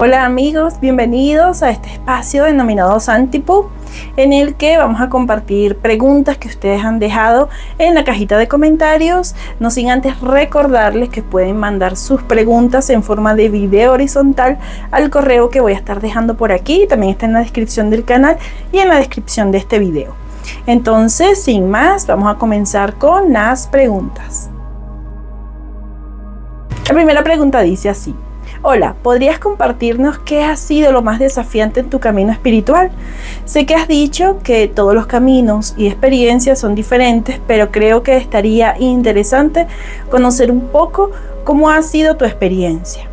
Hola amigos, bienvenidos a este espacio denominado Santipu, en el que vamos a compartir preguntas que ustedes han dejado en la cajita de comentarios, no sin antes recordarles que pueden mandar sus preguntas en forma de video horizontal al correo que voy a estar dejando por aquí, también está en la descripción del canal y en la descripción de este video. Entonces, sin más, vamos a comenzar con las preguntas. La primera pregunta dice así: hola, ¿podrías compartirnos qué ha sido lo más desafiante en tu camino espiritual? Sé que has dicho que todos los caminos y experiencias son diferentes, pero creo que estaría interesante conocer un poco cómo ha sido tu experiencia.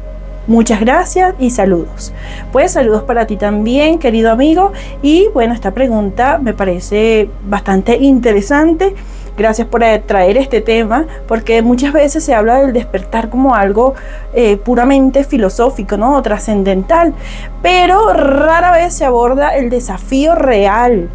Muchas gracias y saludos. Pues saludos para ti también, querido amigo. Y bueno, esta pregunta me parece bastante interesante. Gracias por traer este tema, porque muchas veces se habla del despertar como algo puramente filosófico, ¿no? O trascendental, pero rara vez se aborda el desafío real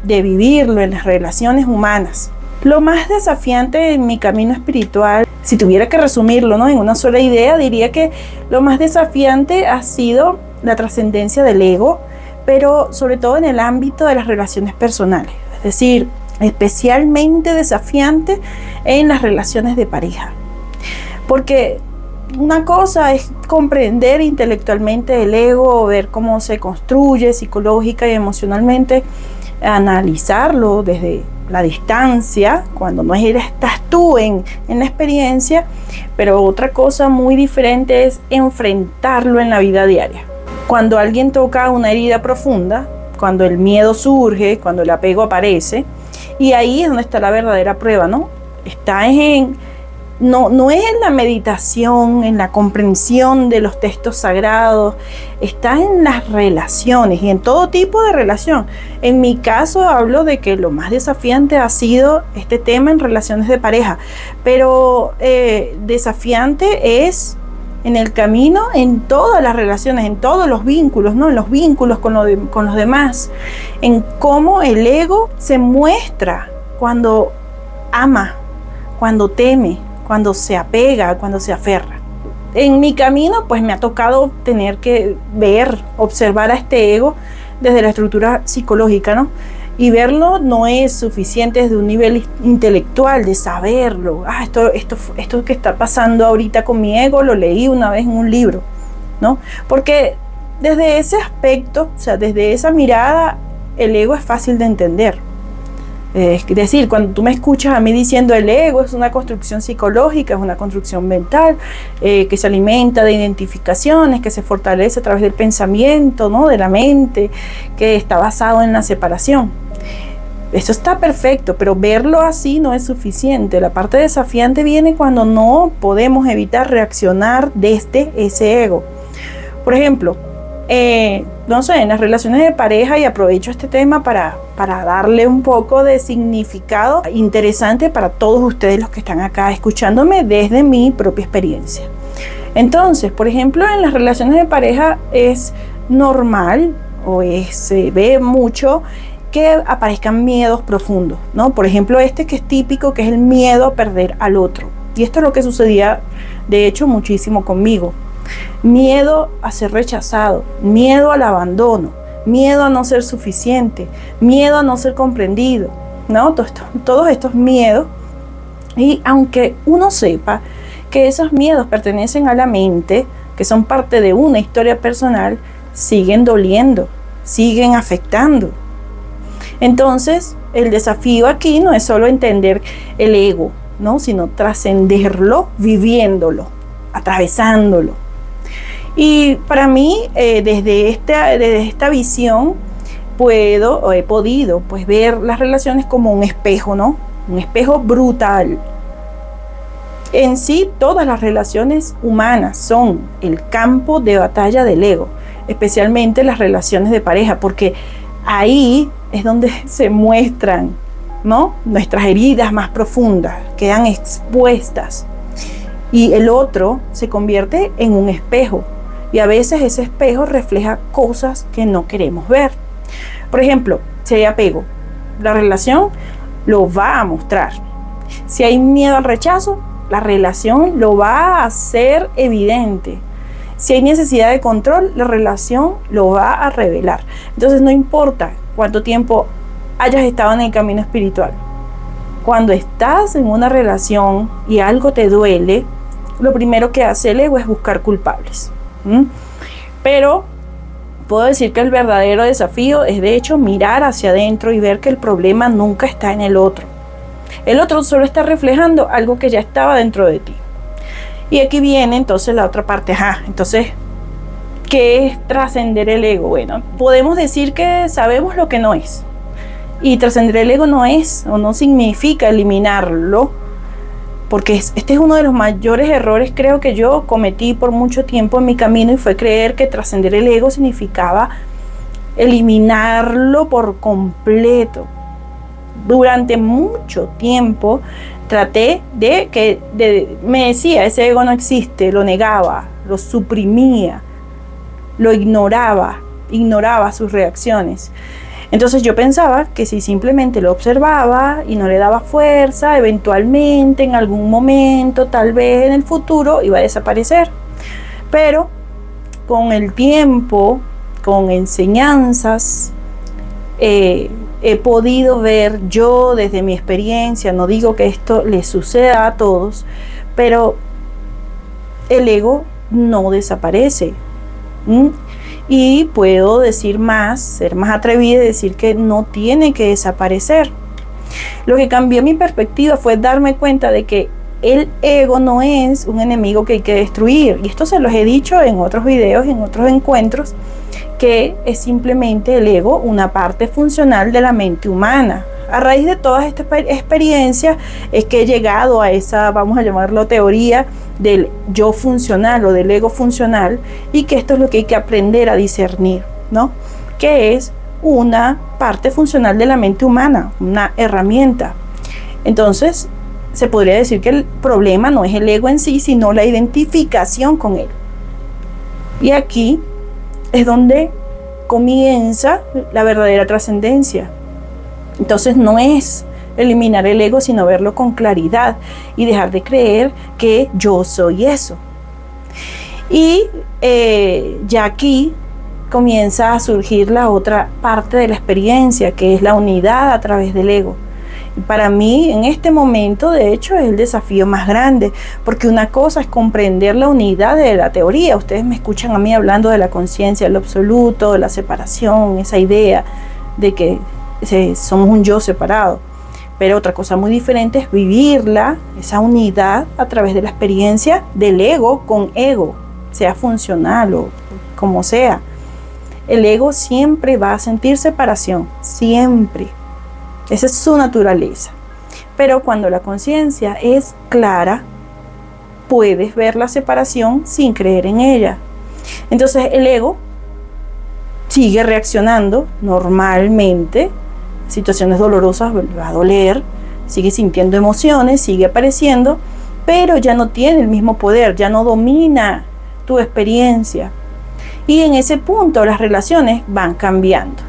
de vivirlo en las relaciones humanas. Lo más desafiante en mi camino espiritual, si tuviera que resumirlo, ¿no?, en una sola idea, diría que lo más desafiante ha sido la trascendencia del ego, pero sobre todo en el ámbito de las relaciones personales, es decir, especialmente desafiante en las relaciones de pareja, porque una cosa es comprender intelectualmente el ego, ver cómo se construye psicológica y emocionalmente, analizarlo desde la distancia, cuando no estás tú en la experiencia, pero otra cosa muy diferente es enfrentarlo en la vida diaria. Cuando alguien toca una herida profunda, cuando el miedo surge, cuando el apego aparece, y ahí es donde está la verdadera prueba, ¿no? No es en la meditación, en la comprensión de los textos sagrados, está en las relaciones y en todo tipo de relación. En mi caso hablo de que lo más desafiante ha sido este tema en relaciones de pareja, pero desafiante es en el camino, en todas las relaciones, en todos los vínculos, ¿no? En los vínculos con los demás, en cómo el ego se muestra cuando ama, cuando teme, cuando se apega, cuando se aferra. En mi camino, pues me ha tocado tener que observar a este ego desde la estructura psicológica, ¿no? Y verlo no es suficiente desde un nivel intelectual, de saberlo. Esto que está pasando ahorita con mi ego, lo leí una vez en un libro, ¿no? Porque desde ese aspecto, o sea, desde esa mirada, el ego es fácil de entender. Es decir, cuando tú me escuchas a mí diciendo el ego es una construcción psicológica, es una construcción mental, que se alimenta de identificaciones, que se fortalece a través del pensamiento, ¿no?, de la mente, que está basado en la separación. Eso está perfecto, pero verlo así no es suficiente. La parte desafiante viene cuando no podemos evitar reaccionar desde ese ego. Por ejemplo, no sé, en las relaciones de pareja, y aprovecho este tema para darle un poco de significado interesante para todos ustedes los que están acá escuchándome desde mi propia experiencia. Entonces, por ejemplo, en las relaciones de pareja es normal se ve mucho que aparezcan miedos profundos, ¿no? Por ejemplo, que es típico, que es el miedo a perder al otro. Y esto es lo que sucedía, de hecho, muchísimo conmigo. Miedo a ser rechazado, miedo al abandono, miedo a no ser suficiente, miedo a no ser comprendido, ¿no? Todos estos miedos. Y aunque uno sepa que esos miedos pertenecen a la mente, que son parte de una historia personal, siguen doliendo, siguen afectando. Entonces, el desafío aquí no es solo entender el ego, ¿no?, sino trascenderlo, viviéndolo, atravesándolo. Y para mí, desde esta visión, he podido pues ver las relaciones como un espejo, ¿no? Un espejo brutal. En sí, todas las relaciones humanas son el campo de batalla del ego, especialmente las relaciones de pareja, porque ahí es donde se muestran, ¿no?, nuestras heridas más profundas, quedan expuestas. Y el otro se convierte en un espejo. Y a veces ese espejo refleja cosas que no queremos ver. Por ejemplo, si hay apego, la relación lo va a mostrar. Si hay miedo al rechazo, la relación lo va a hacer evidente. Si hay necesidad de control, la relación lo va a revelar. Entonces no importa cuánto tiempo hayas estado en el camino espiritual. Cuando estás en una relación y algo te duele, lo primero que hace el ego es buscar culpables. Pero puedo decir que el verdadero desafío es de hecho mirar hacia adentro y ver que el problema nunca está en el otro. El otro solo está reflejando algo que ya estaba dentro de ti. Y aquí viene entonces la otra parte. Entonces, ¿qué es trascender el ego? Bueno, podemos decir que sabemos lo que no es. Y trascender el ego no es o no significa eliminarlo, porque este es uno de los mayores errores creo que yo cometí por mucho tiempo en mi camino, y fue creer que trascender el ego significaba eliminarlo por completo. Durante mucho tiempo traté me decía, ese ego no existe, lo negaba, lo suprimía, lo ignoraba sus reacciones. Entonces yo pensaba que si simplemente lo observaba y no le daba fuerza, eventualmente, en algún momento, tal vez en el futuro, iba a desaparecer. Pero con el tiempo, con enseñanzas, he podido ver yo desde mi experiencia, no digo que esto le suceda a todos, pero el ego no desaparece. Y puedo decir más, ser más atrevida y decir que no tiene que desaparecer. Lo que cambió mi perspectiva fue darme cuenta de que el ego no es un enemigo que hay que destruir. Y esto se los he dicho en otros videos, en otros encuentros, que es simplemente el ego una parte funcional de la mente humana. A raíz de todas estas experiencias es que he llegado a esa, vamos a llamarlo, teoría del yo funcional o del ego funcional, y que esto es lo que hay que aprender a discernir, ¿no? Que es una parte funcional de la mente humana, una herramienta. Entonces, se podría decir que el problema no es el ego en sí, sino la identificación con él. Y aquí es donde comienza la verdadera trascendencia. Entonces no es eliminar el ego, sino verlo con claridad y dejar de creer que yo soy eso. Y ya aquí comienza a surgir la otra parte de la experiencia, que es la unidad a través del ego. Y para mí, en este momento, de hecho, es el desafío más grande, porque una cosa es comprender la unidad de la teoría. Ustedes me escuchan a mí hablando de la conciencia, el absoluto, de la separación, esa idea de que somos un yo separado. Pero otra cosa muy diferente es vivirla, esa unidad, a través de la experiencia del ego con ego, sea funcional o como sea. El ego siempre va a sentir separación, siempre. Esa es su naturaleza. Pero cuando la conciencia es clara, puedes ver la separación sin creer en ella. Entonces el ego sigue reaccionando normalmente. Situaciones dolorosas va a doler, sigue sintiendo emociones, sigue apareciendo, pero ya no tiene el mismo poder, ya no domina tu experiencia. Y en ese punto las relaciones van cambiando,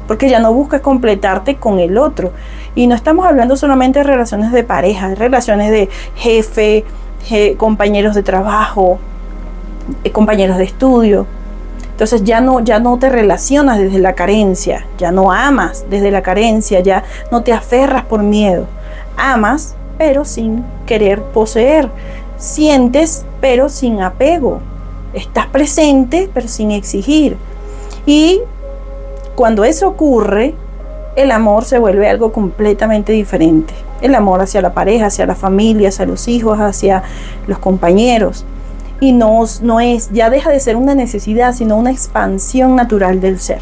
porque ya no buscas completarte con el otro. Y no estamos hablando solamente de relaciones de pareja, de relaciones de jefe, compañeros de trabajo, compañeros de estudio. Entonces ya no te relacionas desde la carencia, ya no amas desde la carencia, ya no te aferras por miedo. Amas, pero sin querer poseer. Sientes, pero sin apego. Estás presente, pero sin exigir. Y cuando eso ocurre, el amor se vuelve algo completamente diferente. El amor hacia la pareja, hacia la familia, hacia los hijos, hacia los compañeros. Y no es, ya deja de ser una necesidad, sino una expansión natural del ser.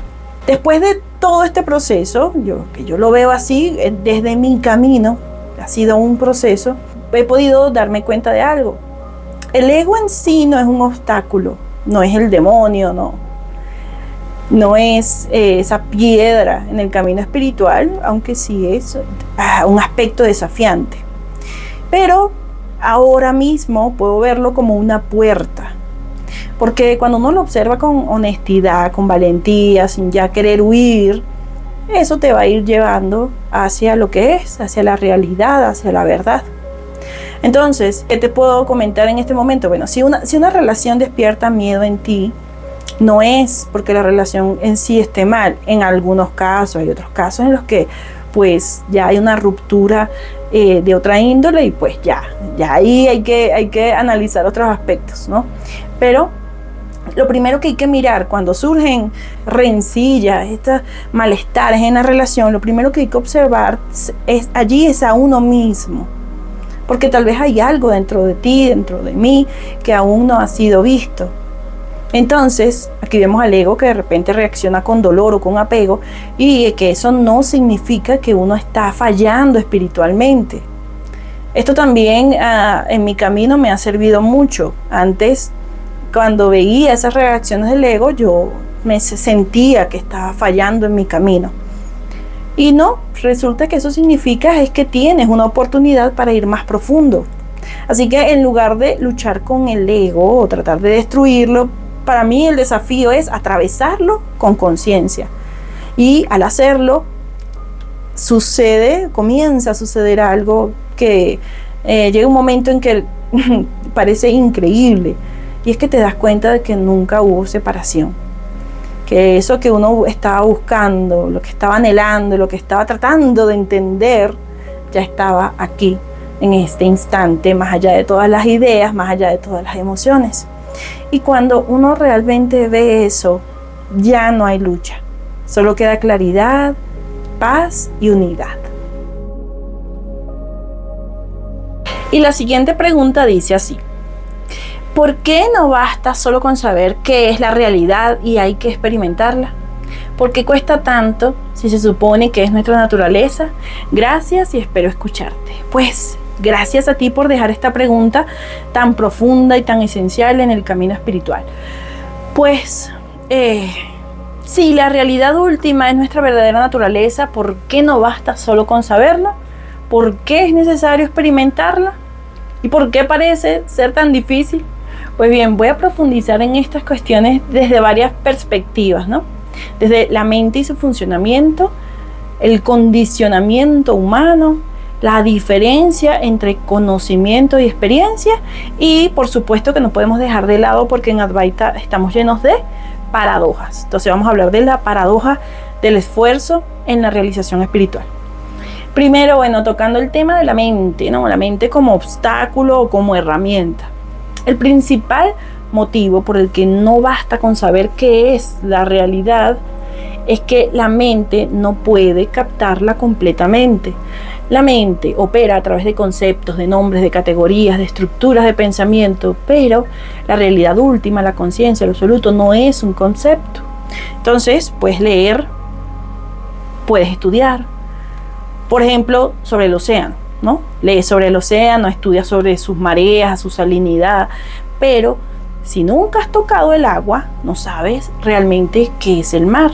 Después de todo este proceso, yo lo veo así, desde mi camino, ha sido un proceso, he podido darme cuenta de algo. El ego en sí no es un obstáculo, no es el demonio, no es esa piedra en el camino espiritual, aunque sí es un aspecto desafiante. Pero ahora mismo puedo verlo como una puerta, porque cuando uno lo observa con honestidad, con valentía, sin ya querer huir, eso te va a ir llevando hacia lo que es, hacia la realidad, hacia la verdad. Entonces, ¿qué te puedo comentar en este momento? Bueno, si una relación despierta miedo en ti, no es porque la relación en sí esté mal. En algunos casos, hay otros casos en los que pues ya hay una ruptura de otra índole y pues ya ahí hay que analizar otros aspectos, ¿no? Pero lo primero que hay que mirar cuando surgen rencillas, estos malestares en la relación, lo primero que hay que observar es a uno mismo. Porque tal vez hay algo dentro de ti, dentro de mí, que aún no ha sido visto. Entonces, aquí vemos al ego que de repente reacciona con dolor o con apego, y que eso no significa que uno está fallando espiritualmente. Esto también en mi camino me ha servido mucho. Antes, cuando veía esas reacciones del ego, yo me sentía que estaba fallando en mi camino. Y no, resulta que eso significa es que tienes una oportunidad para ir más profundo. Así que en lugar de luchar con el ego o tratar de destruirlo, para mí el desafío es atravesarlo con conciencia. Y al hacerlo, comienza a suceder algo que llega un momento en que parece increíble. Y es que te das cuenta de que nunca hubo separación. Que eso que uno estaba buscando, lo que estaba anhelando, lo que estaba tratando de entender, ya estaba aquí, en este instante, más allá de todas las ideas, más allá de todas las emociones. Y cuando uno realmente ve eso, ya no hay lucha. Solo queda claridad, paz y unidad. Y la siguiente pregunta dice así: ¿por qué no basta solo con saber qué es la realidad y hay que experimentarla? ¿Por qué cuesta tanto si se supone que es nuestra naturaleza? Gracias y espero escucharte. Pues gracias a ti por dejar esta pregunta tan profunda y tan esencial en el camino espiritual. Pues si la realidad última es nuestra verdadera naturaleza, ¿por qué no basta solo con saberla? ¿Por qué es necesario experimentarla? ¿Y por qué parece ser tan difícil? Pues bien, voy a profundizar en estas cuestiones desde varias perspectivas, ¿no? Desde la mente y su funcionamiento, el condicionamiento humano, la diferencia entre conocimiento y experiencia, y por supuesto que no podemos dejar de lado, porque en Advaita estamos llenos de paradojas. Entonces vamos a hablar de la paradoja del esfuerzo en la realización espiritual. Primero, bueno, tocando el tema de la mente, ¿no? La mente como obstáculo o como herramienta. El principal motivo por el que no basta con saber qué es la realidad es que la mente no puede captarla completamente. La mente opera a través de conceptos, de nombres, de categorías, de estructuras de pensamiento, pero la realidad última, la conciencia, el absoluto, no es un concepto. Entonces, puedes leer, puedes estudiar, por ejemplo, sobre el océano, ¿no? Lees sobre el océano, estudias sobre sus mareas, su salinidad, pero si nunca has tocado el agua, no sabes realmente qué es el mar.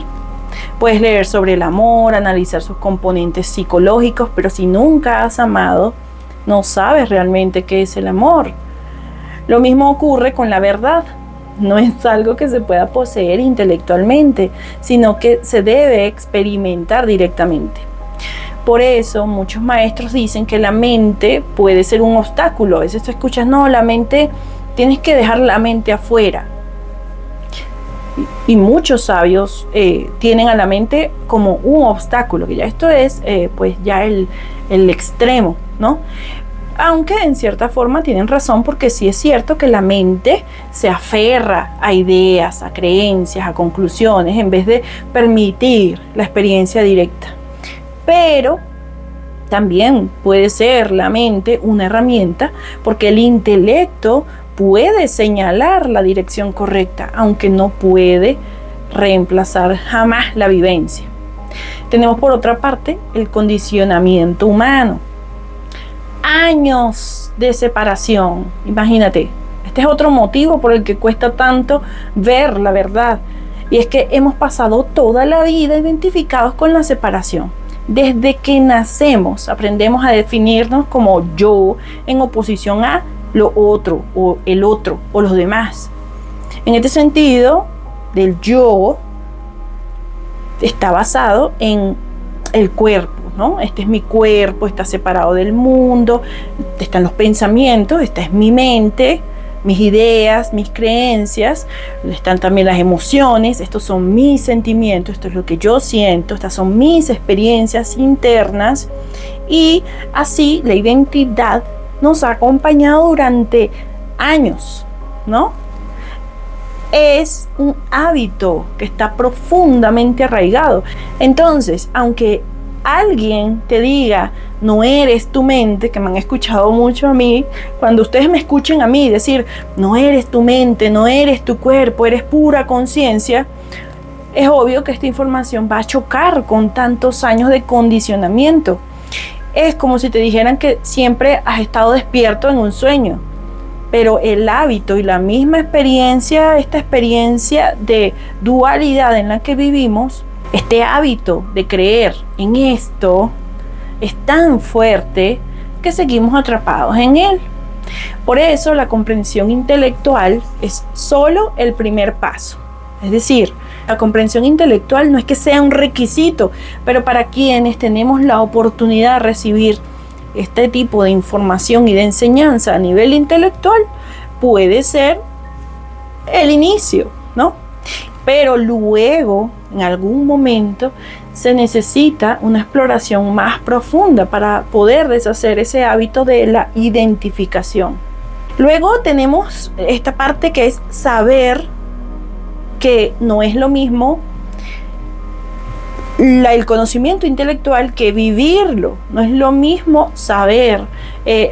Puedes leer sobre el amor, analizar sus componentes psicológicos, pero si nunca has amado, no sabes realmente qué es el amor. Lo mismo ocurre con la verdad. No es algo que se pueda poseer intelectualmente, sino que se debe experimentar directamente. Por eso muchos maestros dicen que la mente puede ser un obstáculo. A veces tú escuchas, no, la mente, tienes que dejar la mente afuera. Y muchos sabios tienen a la mente como un obstáculo, que ya esto es pues ya el extremo, ¿no? Aunque en cierta forma tienen razón, porque sí es cierto que la mente se aferra a ideas, a creencias, a conclusiones, en vez de permitir la experiencia directa. Pero también puede ser la mente una herramienta, porque el intelecto puede señalar la dirección correcta, aunque no puede reemplazar jamás la vivencia. Tenemos por otra parte el condicionamiento humano. Años de separación, imagínate, este es otro motivo por el que cuesta tanto ver la verdad, y es que hemos pasado toda la vida identificados con la separación. Desde que nacemos aprendemos a definirnos como yo en oposición a lo otro o el otro o los demás. En este sentido, del yo está basado en el cuerpo, ¿no? Este es mi cuerpo, está separado del mundo, están los pensamientos, esta es mi mente, mis ideas, mis creencias, están también las emociones, estos son mis sentimientos, esto es lo que yo siento, estas son mis experiencias internas, y así la identidad nos ha acompañado durante años, ¿no? Es un hábito que está profundamente arraigado. Entonces, aunque alguien te diga, no eres tu mente, que me han escuchado mucho a mí, cuando ustedes me escuchen a mí decir, no eres tu mente, no eres tu cuerpo, eres pura conciencia, es obvio que esta información va a chocar con tantos años de condicionamiento. Es como si te dijeran que siempre has estado despierto en un sueño, pero el hábito y la misma experiencia, esta experiencia de dualidad en la que vivimos, este hábito de creer en esto es tan fuerte que seguimos atrapados en él. Por eso la comprensión intelectual es solo el primer paso. Es decir, la comprensión intelectual no es que sea un requisito, pero para quienes tenemos la oportunidad de recibir este tipo de información y de enseñanza a nivel intelectual, puede ser el inicio, ¿no? Pero luego, en algún momento, se necesita una exploración más profunda para poder deshacer ese hábito de la identificación. Luego tenemos esta parte que es saber, que no es lo mismo el conocimiento intelectual que vivirlo. No es lo mismo saber.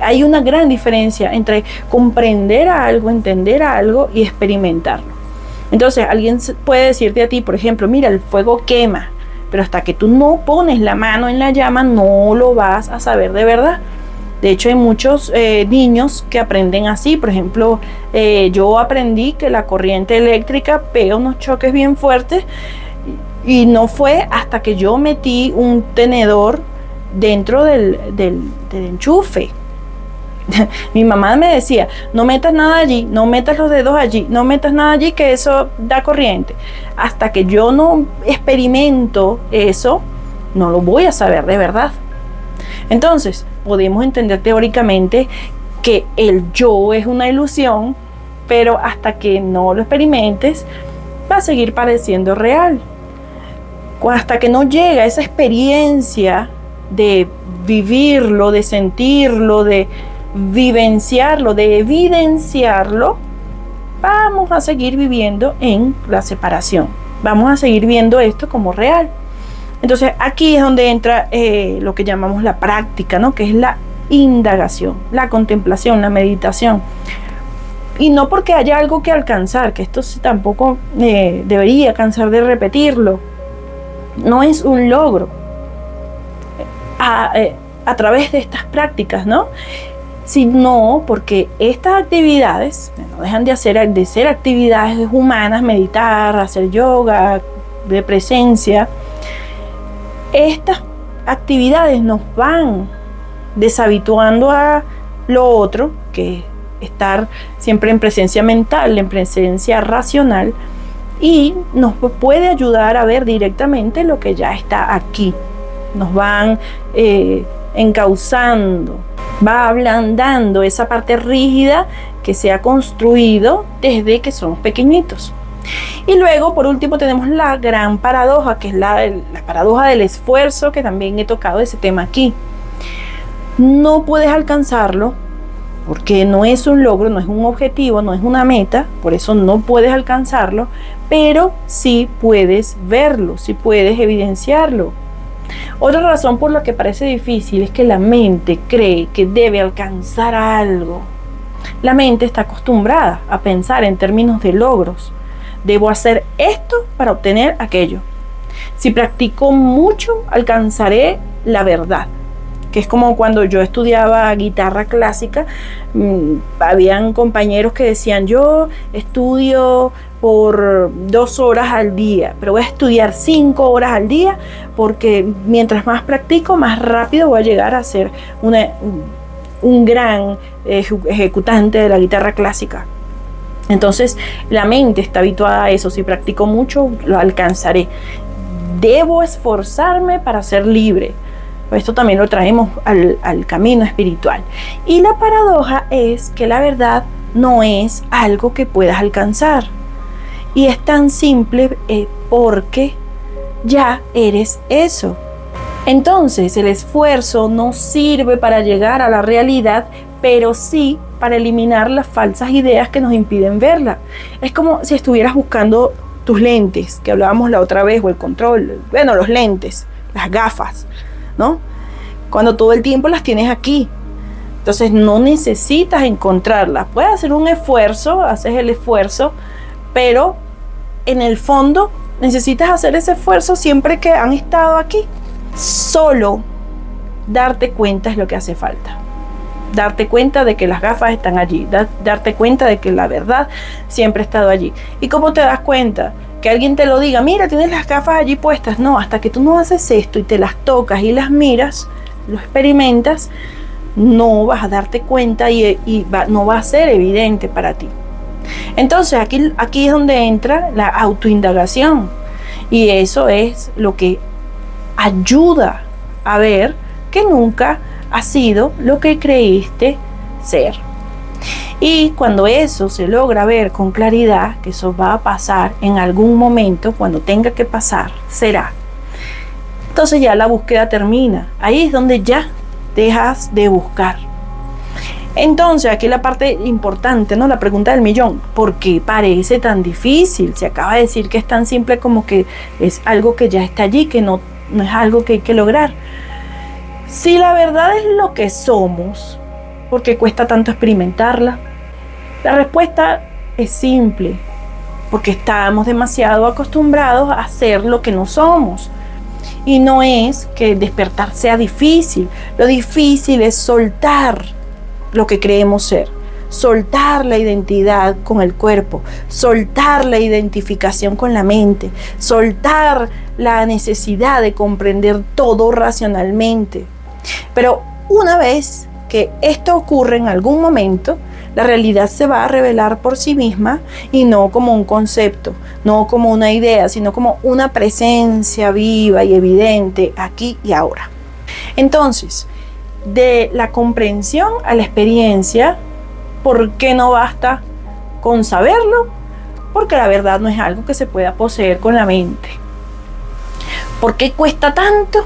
Hay una gran diferencia entre comprender algo, entender algo y experimentarlo. Entonces, alguien puede decirte a ti, por ejemplo, mira, el fuego quema, pero hasta que tú no pones la mano en la llama, no lo vas a saber de verdad. De hecho, hay muchos niños que aprenden así. Por ejemplo, yo aprendí que la corriente eléctrica pega unos choques bien fuertes, y no fue hasta que yo metí un tenedor dentro del enchufe. Mi mamá me decía, no metas nada allí, no metas los dedos allí, no metas nada allí, que eso da corriente. Hasta que yo no experimento eso, no lo voy a saber de verdad. Entonces, podemos entender teóricamente que el yo es una ilusión, pero hasta que no lo experimentes, va a seguir pareciendo real. Hasta que no llega esa experiencia de vivirlo, de sentirlo, de vivenciarlo, de evidenciarlo, vamos a seguir viviendo en la separación. Vamos a seguir viendo esto como real. Entonces aquí es donde entra lo que llamamos la práctica, ¿no? Que es la indagación, la contemplación, la meditación. Y no porque haya algo que alcanzar, que esto tampoco debería cansar de repetirlo. No es un logro a través de estas prácticas, ¿no? Sino porque estas actividades no dejan de ser actividades humanas, meditar, hacer yoga, de presencia. Estas actividades nos van deshabituando a lo otro, que es estar siempre en presencia mental, en presencia racional, y nos puede ayudar a ver directamente lo que ya está aquí. Nos van encauzando, va ablandando esa parte rígida que se ha construido desde que somos pequeñitos. Y luego, por último, tenemos la gran paradoja, que es la paradoja del esfuerzo, que también he tocado ese tema aquí. No puedes alcanzarlo porque no es un logro, no es un objetivo, no es una meta, por eso no puedes alcanzarlo, pero sí puedes verlo, sí puedes evidenciarlo. Otra razón por la que parece difícil es que la mente cree que debe alcanzar algo. La mente está acostumbrada a pensar en términos de logros. Debo hacer esto para obtener aquello. Si practico mucho, alcanzaré la verdad. Que es como cuando yo estudiaba guitarra clásica, habían compañeros que decían, yo estudio por 2 horas al día, pero voy a estudiar 5 horas al día, porque mientras más practico, más rápido voy a llegar a ser un gran ejecutante de la guitarra clásica. Entonces, la mente está habituada a eso. Si practico mucho, lo alcanzaré. Debo esforzarme para ser libre. Esto también lo traemos al camino espiritual. Y la paradoja es que la verdad no es algo que puedas alcanzar. Y es tan simple porque ya eres eso. Entonces el esfuerzo no sirve para llegar a la realidad, pero sí para eliminar las falsas ideas que nos impiden verla. Es como si estuvieras buscando tus lentes, que hablábamos la otra vez, o el control, bueno, los lentes, las gafas, ¿no? Cuando todo el tiempo las tienes aquí. Entonces no necesitas encontrarlas. Puedes hacer un esfuerzo, haces el esfuerzo, pero en el fondo necesitas hacer ese esfuerzo siempre que han estado aquí. Solo darte cuenta es lo que hace falta. Darte cuenta de que las gafas están allí, darte cuenta de que la verdad siempre ha estado allí. ¿Y cómo te das cuenta? Que alguien te lo diga, mira, tienes las gafas allí puestas. No, hasta que tú no haces esto y te las tocas y las miras, lo experimentas, no vas a darte cuenta y no va a ser evidente para ti. Entonces aquí es donde entra la autoindagación, y eso es lo que ayuda a ver que nunca ha sido lo que creíste ser. Y cuando eso se logra ver con claridad, que eso va a pasar en algún momento, cuando tenga que pasar, será. Entonces ya la búsqueda termina. Ahí es donde ya dejas de buscar. Entonces aquí la parte importante, ¿no? La pregunta del millón. ¿Por qué parece tan difícil? Se acaba de decir que es tan simple como que es algo que ya está allí, que no es algo que hay que lograr. Si la verdad es lo que somos, ¿por qué cuesta tanto experimentarla? La respuesta es simple, porque estamos demasiado acostumbrados a ser lo que no somos. Y no es que despertar sea difícil. Lo difícil es soltar lo que creemos ser, soltar la identidad con el cuerpo, soltar la identificación con la mente, soltar la necesidad de comprender todo racionalmente. Pero una vez que esto ocurre en algún momento, la realidad se va a revelar por sí misma, y no como un concepto, no como una idea, sino como una presencia viva y evidente aquí y ahora. Entonces, de la comprensión a la experiencia, ¿por qué no basta con saberlo? Porque la verdad no es algo que se pueda poseer con la mente. ¿Por qué cuesta tanto?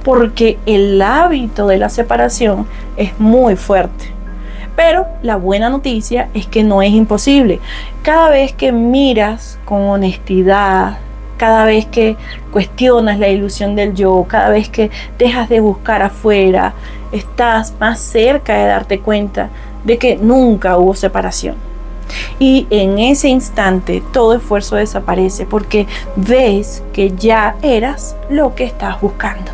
Porque el hábito de la separación es muy fuerte. Pero la buena noticia es que no es imposible. Cada vez que miras con honestidad, cada vez que cuestionas la ilusión del yo, cada vez que dejas de buscar afuera, estás más cerca de darte cuenta de que nunca hubo separación. Y en ese instante todo esfuerzo desaparece, porque ves que ya eras lo que estás buscando.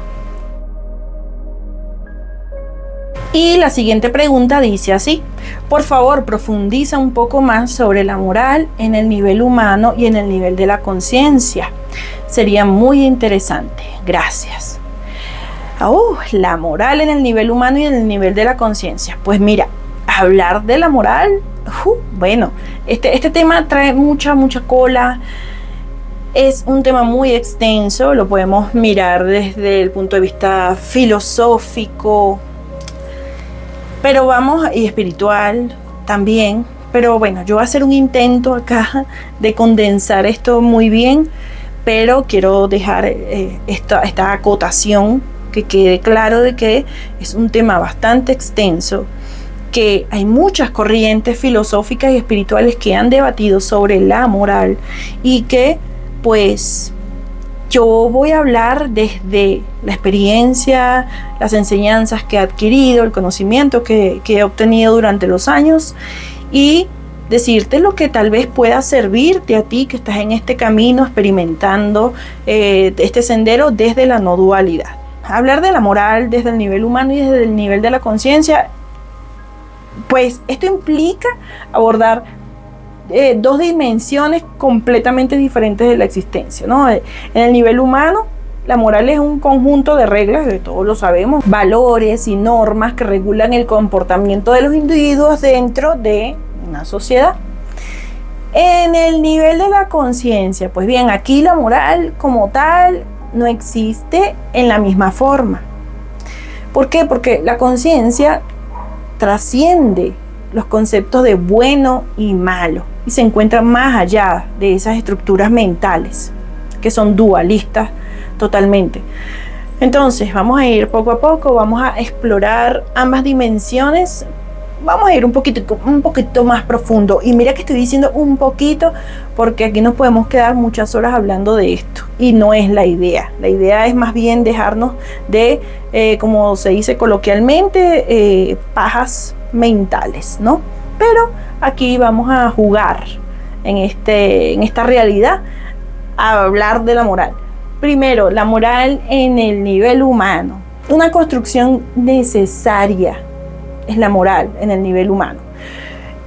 Y la siguiente pregunta dice así: por favor, profundiza un poco más sobre la moral en el nivel humano y en el nivel de la conciencia. Sería muy interesante. Gracias. La moral en el nivel humano y en el nivel de la conciencia. Pues mira, hablar de la moral, bueno, este tema trae mucha cola. Es un tema muy extenso, lo podemos mirar desde el punto de vista filosófico, pero y espiritual también. Pero bueno, yo voy a hacer un intento acá de condensar esto muy bien, pero quiero dejar esta acotación, que quede claro de que es un tema bastante extenso, que hay muchas corrientes filosóficas y espirituales que han debatido sobre la moral, y que pues yo voy a hablar desde la experiencia, las enseñanzas que he adquirido, el conocimiento que he obtenido durante los años, y decirte lo que tal vez pueda servirte a ti que estás en este camino experimentando este sendero desde la no dualidad. Hablar de la moral desde el nivel humano y desde el nivel de la conciencia, pues esto implica abordar dos dimensiones completamente diferentes de la existencia, ¿no? En el nivel humano, la moral es un conjunto de reglas, que todos lo sabemos, valores y normas que regulan el comportamiento de los individuos dentro de una sociedad. En el nivel de la conciencia, pues bien, aquí la moral como tal no existe en la misma forma. ¿Por qué? Porque la conciencia trasciende los conceptos de bueno y malo y se encuentra más allá de esas estructuras mentales que son dualistas totalmente. Entonces vamos a ir poco a poco, vamos a explorar ambas dimensiones, vamos a ir un poquito más profundo. Y mira que estoy diciendo un poquito porque aquí nos podemos quedar muchas horas hablando de esto y no es la idea. La idea es más bien dejarnos de, como se dice coloquialmente, pajas mentales, ¿no? Pero aquí vamos a jugar en esta realidad, a hablar de la moral. Primero, la moral en el nivel humano. Una construcción necesaria es la moral en el nivel humano.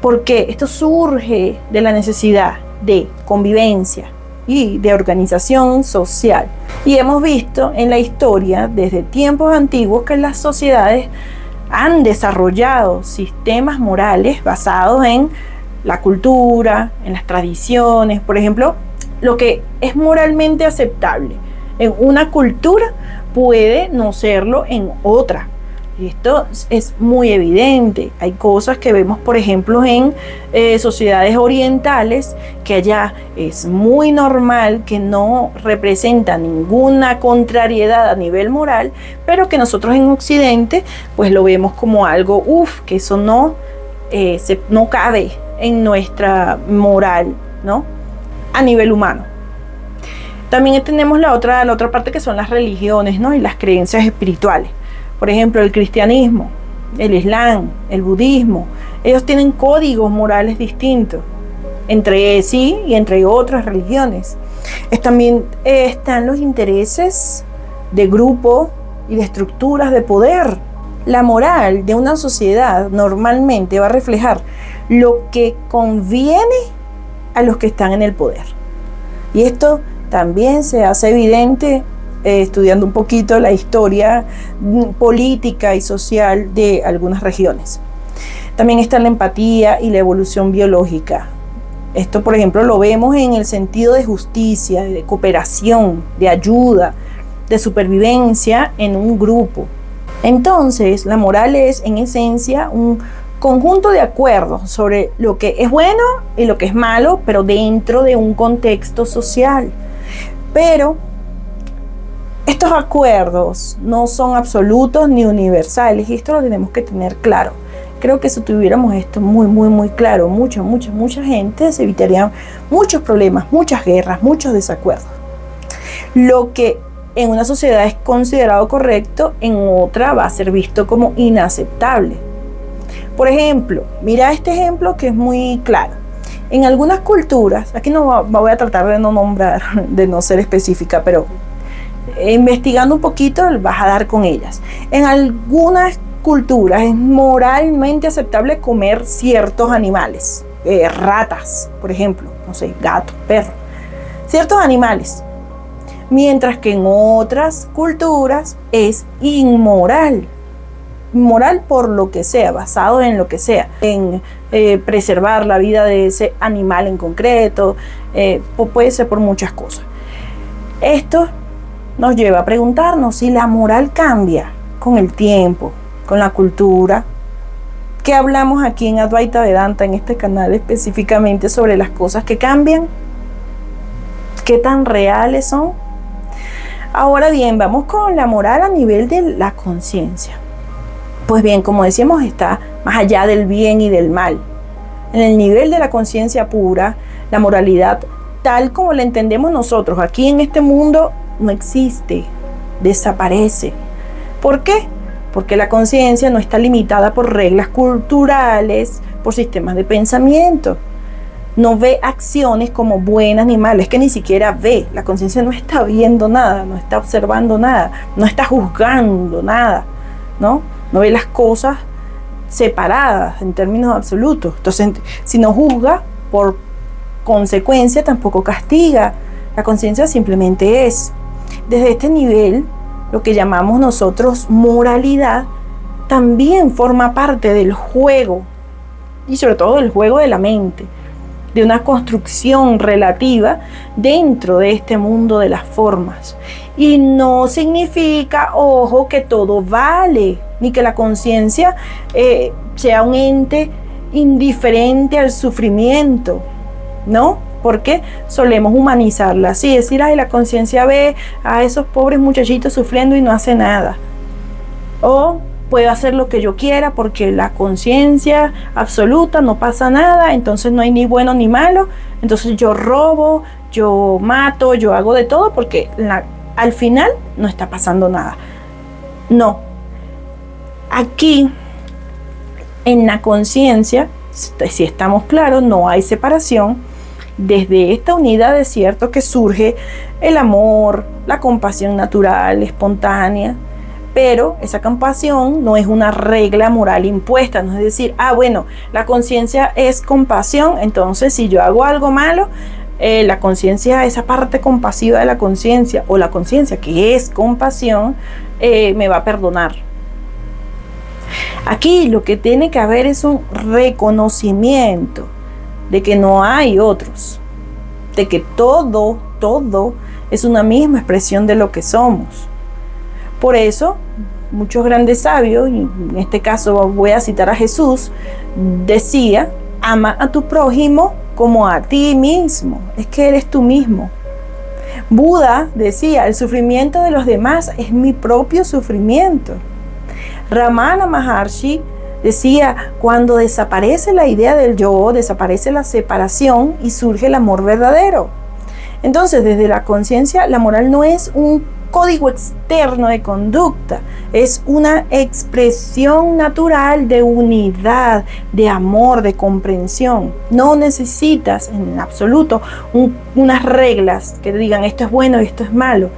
Porque esto surge de la necesidad de convivencia y de organización social. Y hemos visto en la historia, desde tiempos antiguos, que las sociedades han desarrollado sistemas morales basados en la cultura, en las tradiciones. Por ejemplo, lo que es moralmente aceptable en una cultura puede no serlo en otra. Y esto es muy evidente. Hay cosas que vemos, por ejemplo, en sociedades orientales, que allá es muy normal, que no representa ninguna contrariedad a nivel moral, pero que nosotros en Occidente pues lo vemos como algo, que eso no cabe en nuestra moral, ¿no? A nivel humano. También tenemos la otra parte, que son las religiones, ¿no? Y las creencias espirituales. Por ejemplo, el cristianismo, el islam, el budismo, ellos tienen códigos morales distintos entre sí y entre otras religiones. También están los intereses de grupo y de estructuras de poder. La moral de una sociedad normalmente va a reflejar lo que conviene a los que están en el poder. Y esto también se hace evidente estudiando un poquito la historia política y social de algunas regiones. También está la empatía y la evolución biológica. Esto, por ejemplo, lo vemos en el sentido de justicia, de cooperación, de ayuda, de supervivencia en un grupo. Entonces, la moral es, en esencia, un conjunto de acuerdos sobre lo que es bueno y lo que es malo, pero dentro de un contexto social. Pero estos acuerdos no son absolutos ni universales, y esto lo tenemos que tener claro. Creo que si tuviéramos esto muy claro, mucha gente, se evitarían muchos problemas, muchas guerras, muchos desacuerdos. Lo que en una sociedad es considerado correcto, en otra va a ser visto como inaceptable. Por ejemplo, mira este ejemplo que es muy claro. En algunas culturas, aquí no voy a tratar de no nombrar, de no ser específica, pero investigando un poquito vas a dar con ellas. En algunas culturas es moralmente aceptable comer ciertos animales, ratas, por ejemplo, no sé, gatos, perros, ciertos animales. Mientras que en otras culturas es inmoral. Moral por lo que sea, basado en lo que sea, en preservar la vida de ese animal en concreto, puede ser por muchas cosas. Esto nos lleva a preguntarnos si la moral cambia con el tiempo, con la cultura. ¿Qué hablamos aquí en Advaita Vedanta, en este canal específicamente, sobre las cosas que cambian? ¿Qué tan reales son? Ahora bien, vamos con la moral a nivel de la conciencia. Pues bien, como decíamos, está más allá del bien y del mal. En el nivel de la conciencia pura, la moralidad, tal como la entendemos nosotros aquí en este mundo, no existe, desaparece. ¿Por qué? Porque la conciencia no está limitada por reglas culturales, por sistemas de pensamiento. No ve acciones como buenas ni malas, es que ni siquiera ve. La conciencia no está viendo nada, no está observando nada, no está juzgando nada, ¿no? No ve las cosas separadas en términos absolutos. Entonces, si no juzga, por consecuencia tampoco castiga. La conciencia simplemente es. Desde este nivel, lo que llamamos nosotros moralidad, también forma parte del juego, y sobre todo del juego de la mente, de una construcción relativa dentro de este mundo de las formas. Y no significa, ojo, que todo vale, ni que la conciencia sea un ente indiferente al sufrimiento, ¿no? Porque solemos humanizarla así, decir, ay, la conciencia ve a esos pobres muchachitos sufriendo y no hace nada. O puedo hacer lo que yo quiera porque la conciencia absoluta, no pasa nada, entonces no hay ni bueno ni malo, entonces yo robo, yo mato, yo hago de todo porque al final no está pasando nada. No. Aquí, en la conciencia, si estamos claros, no hay separación. Desde esta unidad es cierto que surge el amor, la compasión natural, espontánea, pero esa compasión no es una regla moral impuesta, no es decir, bueno, la conciencia es compasión, entonces si yo hago algo malo, la conciencia, esa parte compasiva de la conciencia, o la conciencia que es compasión, me va a perdonar. Aquí lo que tiene que haber es un reconocimiento de que no hay otros, de que todo es una misma expresión de lo que somos. Por eso, muchos grandes sabios, y en este caso voy a citar a Jesús, decía, ama a tu prójimo como a ti mismo, es que eres tú mismo. Buda decía, el sufrimiento de los demás es mi propio sufrimiento. Ramana Maharshi decía, cuando desaparece la idea del yo, desaparece la separación y surge el amor verdadero. Entonces, desde la conciencia, la moral no es un código externo de conducta, es una expresión natural de unidad, de amor, de comprensión. No necesitas en absoluto unas reglas que te digan esto es bueno y esto es malo.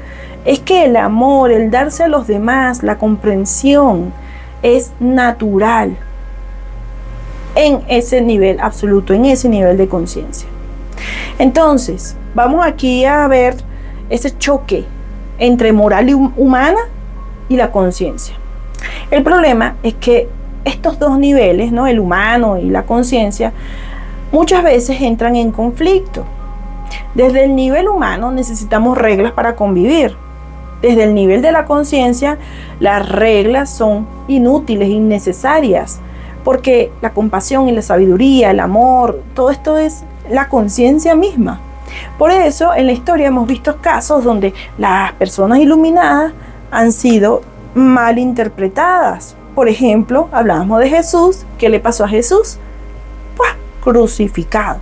Es que el amor, el darse a los demás, la comprensión, es natural en ese nivel absoluto, en ese nivel de conciencia. Entonces, vamos aquí a ver ese choque entre moral humana y la conciencia. El problema es que estos dos niveles, ¿no? El humano y la conciencia, muchas veces entran en conflicto. Desde el nivel humano necesitamos reglas para convivir. Desde el nivel de la conciencia, las reglas son inútiles, innecesarias, porque la compasión y la sabiduría, el amor, todo esto es la conciencia misma. Por eso, en la historia hemos visto casos donde las personas iluminadas han sido mal interpretadas. Por ejemplo, hablábamos de Jesús. ¿Qué le pasó a Jesús? Pues crucificado.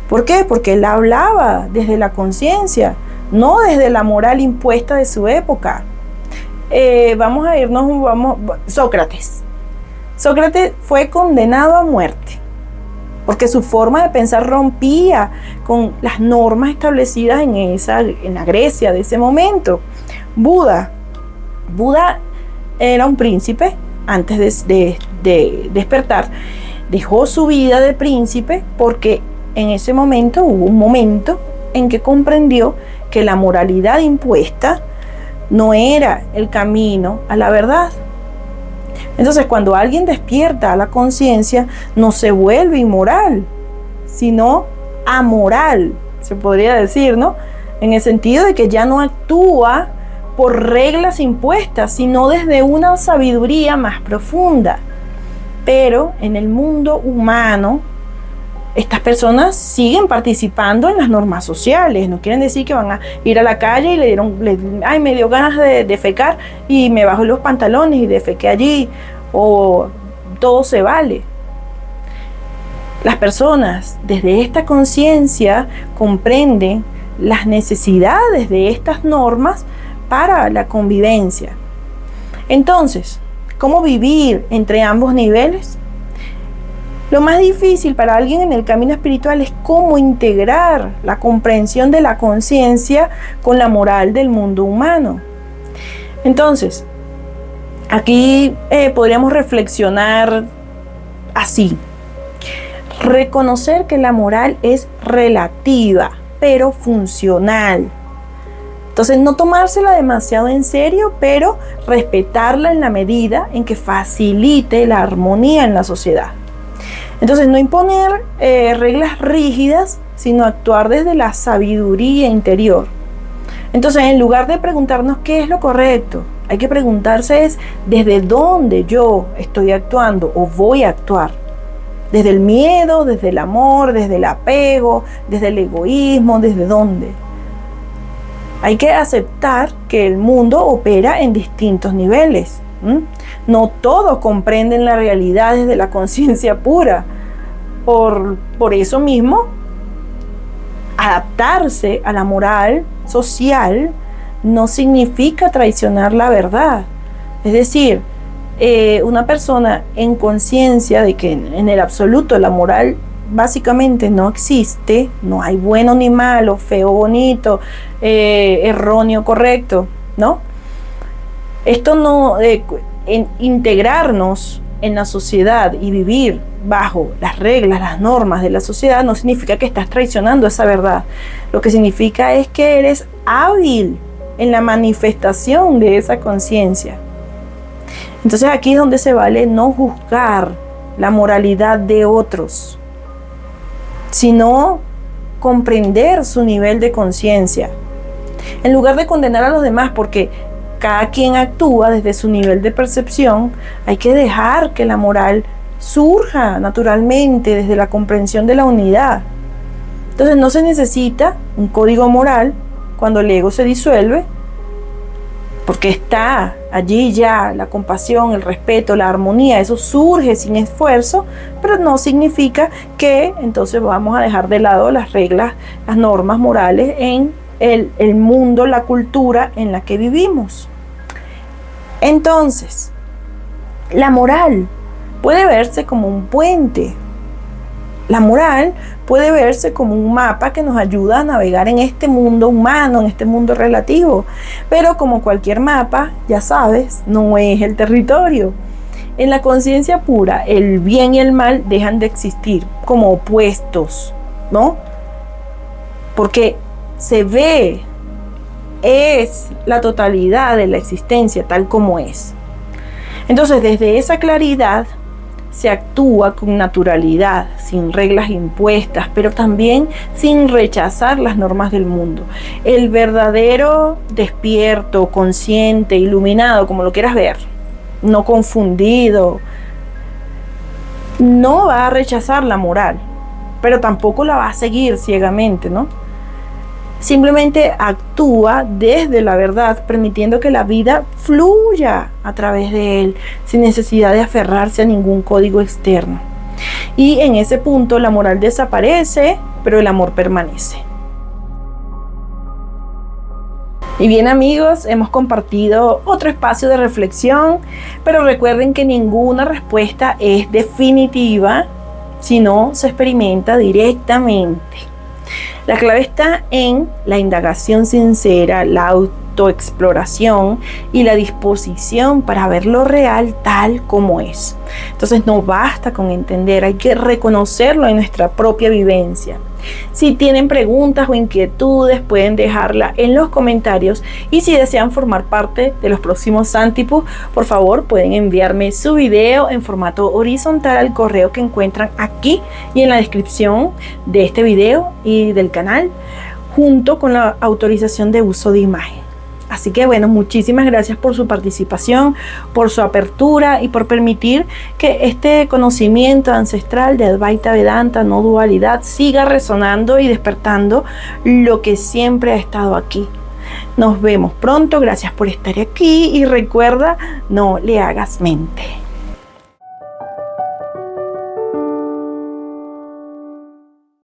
¿Por qué? Porque él hablaba desde la conciencia, no desde la moral impuesta de su época. Sócrates. Sócrates fue condenado a muerte porque su forma de pensar rompía con las normas establecidas en la Grecia de ese momento. Buda era un príncipe antes de despertar. Dejó su vida de príncipe porque en ese momento hubo un momento en que comprendió que la moralidad impuesta no era el camino a la verdad. Entonces, cuando alguien despierta a la conciencia, no se vuelve inmoral, sino amoral, se podría decir, ¿no? En el sentido de que ya no actúa por reglas impuestas, sino desde una sabiduría más profunda. Pero en el mundo humano, estas personas siguen participando en las normas sociales. No quieren decir que van a ir a la calle y me dio ganas de defecar y me bajo los pantalones y defequé allí, o todo se vale. Las personas desde esta conciencia comprenden las necesidades de estas normas para la convivencia. Entonces, ¿cómo vivir entre ambos niveles? Lo más difícil para alguien en el camino espiritual es cómo integrar la comprensión de la conciencia con la moral del mundo humano. Entonces, aquí podríamos reflexionar así. Reconocer que la moral es relativa, pero funcional. Entonces, no tomársela demasiado en serio, pero respetarla en la medida en que facilite la armonía en la sociedad. Entonces, no imponer reglas rígidas, sino actuar desde la sabiduría interior. Entonces, en lugar de preguntarnos qué es lo correcto, hay que preguntarse es desde dónde yo estoy actuando o voy a actuar. Desde el miedo, desde el amor, desde el apego, desde el egoísmo, desde dónde. Hay que aceptar que el mundo opera en distintos niveles. No todos comprenden la realidad desde la conciencia pura. Por eso mismo, adaptarse a la moral social no significa traicionar la verdad. Es decir, una persona en conciencia de que en el absoluto la moral básicamente no existe, no hay bueno ni malo, feo, bonito, erróneo, correcto, ¿no? Esto no, integrarnos en la sociedad y vivir bajo las reglas, las normas de la sociedad no significa que estás traicionando esa verdad. Lo que significa es que eres hábil en la manifestación de esa conciencia. Entonces aquí es donde se vale no juzgar la moralidad de otros, sino comprender su nivel de conciencia. En lugar de condenar a los demás porque cada quien actúa desde su nivel de percepción, hay que dejar que la moral surja naturalmente desde la comprensión de la unidad. Entonces no se necesita un código moral cuando el ego se disuelve, porque está allí ya la compasión, el respeto, la armonía, eso surge sin esfuerzo, pero no significa que entonces vamos a dejar de lado las reglas, las normas morales en el mundo, la cultura en la que vivimos. Entonces, la moral puede verse como un puente. La moral puede verse como un mapa que nos ayuda a navegar en este mundo humano, en este mundo relativo. Pero como cualquier mapa, ya sabes, no es el territorio. En la conciencia pura, el bien y el mal dejan de existir como opuestos, ¿no? Porque se ve, es la totalidad de la existencia tal como es. Entonces, desde esa claridad, se actúa con naturalidad, sin reglas impuestas, pero también sin rechazar las normas del mundo. El verdadero despierto, consciente, iluminado, como lo quieras ver, no confundido, no va a rechazar la moral, pero tampoco la va a seguir ciegamente, ¿no? Simplemente actúa desde la verdad, permitiendo que la vida fluya a través de él, sin necesidad de aferrarse a ningún código externo. Y en ese punto la moral desaparece, pero el amor permanece. Y bien, amigos, hemos compartido otro espacio de reflexión, pero recuerden que ninguna respuesta es definitiva si no se experimenta directamente. La clave está en la indagación sincera, la autoexploración y la disposición para ver lo real tal como es. Entonces no basta con entender, hay que reconocerlo en nuestra propia vivencia. Si tienen preguntas o inquietudes, pueden dejarla en los comentarios, y si desean formar parte de los próximos Santipus, por favor pueden enviarme su video en formato horizontal al correo que encuentran aquí y en la descripción de este video y del canal, junto con la autorización de uso de imagen. Así que bueno, muchísimas gracias por su participación, por su apertura y por permitir que este conocimiento ancestral de Advaita Vedanta, no dualidad, siga resonando y despertando lo que siempre ha estado aquí. Nos vemos pronto, gracias por estar aquí y recuerda, no le hagas mente.